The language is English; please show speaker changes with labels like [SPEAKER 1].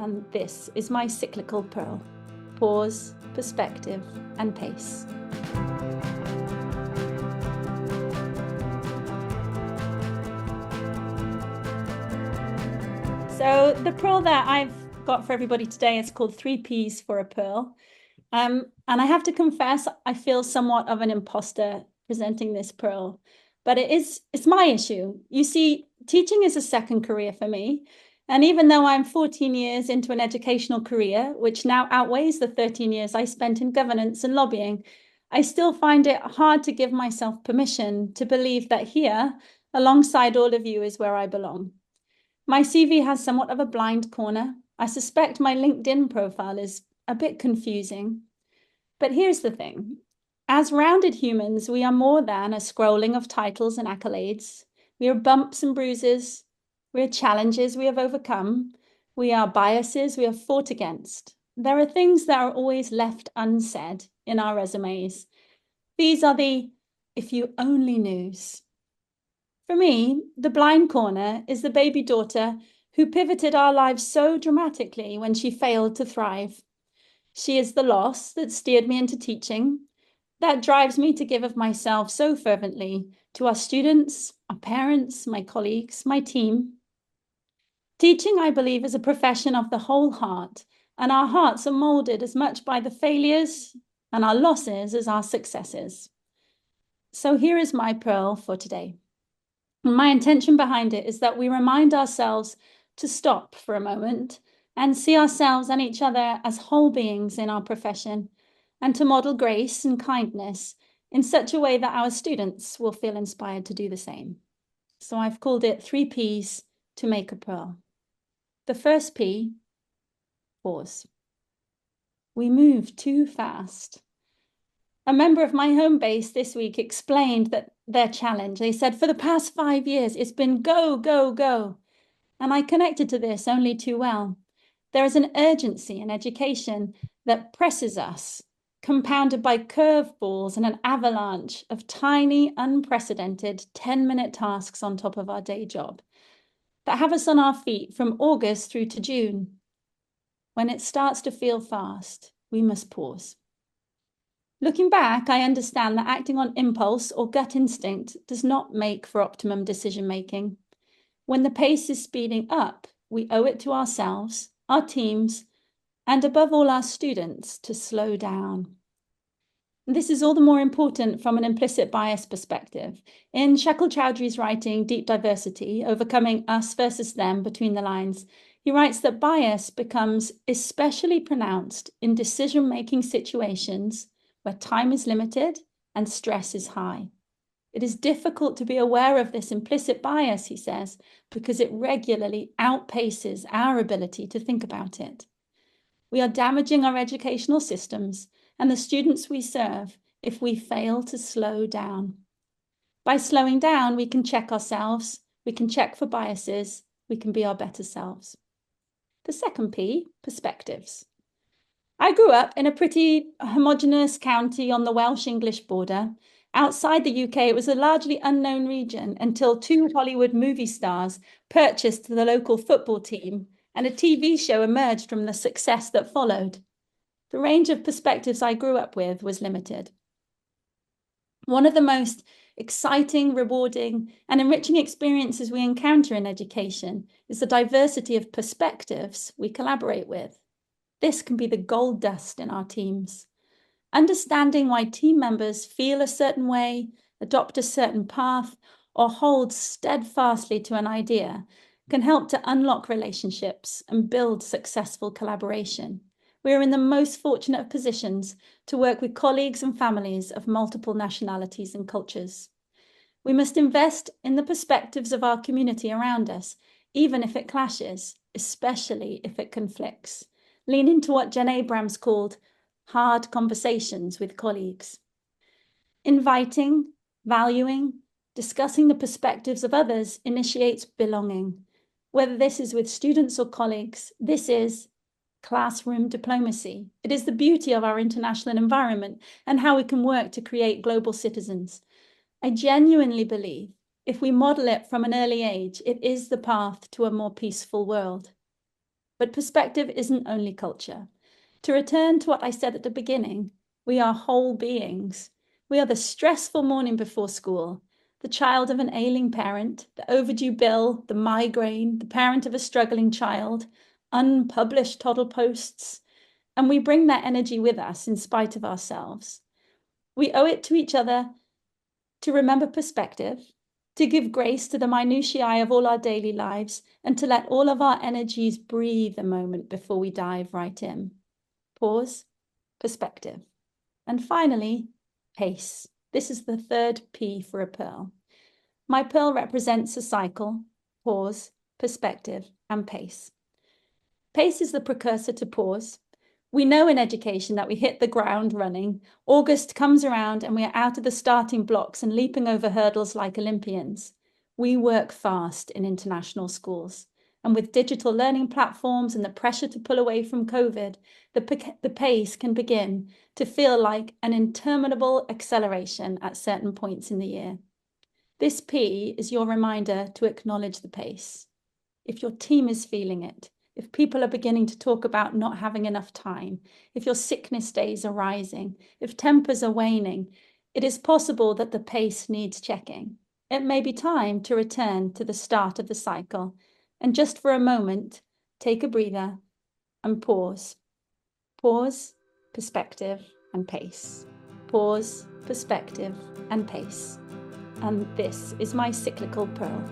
[SPEAKER 1] and this is my cyclical pearl. Pause, perspective, and pace. So the pearl that I've got for everybody today is called 3 Ps for a Pearl. And I have to confess, I feel somewhat of an imposter presenting this pearl, but it's my issue. You see, teaching is a second career for me. And even though I'm 14 years into an educational career, which now outweighs the 13 years I spent in governance and lobbying, I still find it hard to give myself permission to believe that here, alongside all of you, is where I belong. My CV has somewhat of a blind corner. I suspect my LinkedIn profile is a bit confusing. But here's the thing. As rounded humans, we are more than a scrolling of titles and accolades. We are bumps and bruises. We are challenges we have overcome. We are biases we have fought against. There are things that are always left unsaid in our resumes. These are the if you only knews. For me, the blind corner is the baby daughter who pivoted our lives so dramatically when she failed to thrive. She is the loss that steered me into teaching, that drives me to give of myself so fervently to our students, our parents, my colleagues, my team. Teaching, I believe, is a profession of the whole heart, and our hearts are molded as much by the failures and our losses as our successes. So here is my pearl for today. My intention behind it is that we remind ourselves to stop for a moment and see ourselves and each other as whole beings in our profession, and to model grace and kindness in such a way that our students will feel inspired to do the same. So I've called it 3 Ps to make a pearl. The first P, pause. We move too fast. A member of my home base this week explained that their challenge. They said, for the past 5 years, it's been go, go, go. And I connected to this only too well. There is an urgency in education that presses us, compounded by curveballs and an avalanche of tiny, unprecedented 10-minute tasks on top of our day job that have us on our feet from August through to June. When it starts to feel fast, we must pause. Looking back, I understand that acting on impulse or gut instinct does not make for optimum decision-making. When the pace is speeding up, we owe it to ourselves, our teams, and above all our students to slow down. This is all the more important from an implicit bias perspective. In Shekhar Chowdhury's writing, Deep Diversity, Overcoming Us versus Them Between the Lines, he writes that bias becomes especially pronounced in decision-making situations where time is limited and stress is high. It is difficult to be aware of this implicit bias, he says, because it regularly outpaces our ability to think about it. We are damaging our educational systems and the students we serve if we fail to slow down. By slowing down, we can check ourselves, we can check for biases, we can be our better selves. The second P, perspectives. I grew up in a pretty homogenous county on the Welsh-English border. Outside the UK, it was a largely unknown region until 2 Hollywood movie stars purchased the local football team and a TV show emerged from the success that followed. The range of perspectives I grew up with was limited. One of the most exciting, rewarding, and enriching experiences we encounter in education is the diversity of perspectives we collaborate with. This can be the gold dust in our teams. Understanding why team members feel a certain way, adopt a certain path, or hold steadfastly to an idea can help to unlock relationships and build successful collaboration. We are in the most fortunate of positions to work with colleagues and families of multiple nationalities and cultures. We must invest in the perspectives of our community around us, even if it clashes, especially if it conflicts. Lean into what Jen Abrams called hard conversations with colleagues. Inviting, valuing, discussing the perspectives of others initiates belonging. Whether this is with students or colleagues, this is classroom diplomacy. It is the beauty of our international environment and how we can work to create global citizens. I genuinely believe if we model it from an early age, it is the path to a more peaceful world. But perspective isn't only culture. To return to what I said at the beginning, we are whole beings. We are the stressful morning before school, the child of an ailing parent, the overdue bill, the migraine, the parent of a struggling child, unpublished toddle posts, and we bring that energy with us in spite of ourselves. We owe it to each other to remember perspective, to give grace to the minutiae of all our daily lives, and to let all of our energies breathe a moment before we dive right in. Pause, perspective. And finally, pace. This is the third P for a pearl. My pearl represents a cycle, pause, perspective, and pace. Pace is the precursor to pause. We know in education that we hit the ground running. August comes around and we are out of the starting blocks and leaping over hurdles like Olympians. We work fast in international schools. And with digital learning platforms and the pressure to pull away from COVID, the pace can begin to feel like an interminable acceleration at certain points in the year. This P is your reminder to acknowledge the pace. If your team is feeling it, if people are beginning to talk about not having enough time, if your sickness days are rising, if tempers are waning, it is possible that the pace needs checking. It may be time to return to the start of the cycle and just for a moment, take a breather and pause. Pause, perspective, and pace. Pause, perspective, and pace. And this is my cyclical pearl.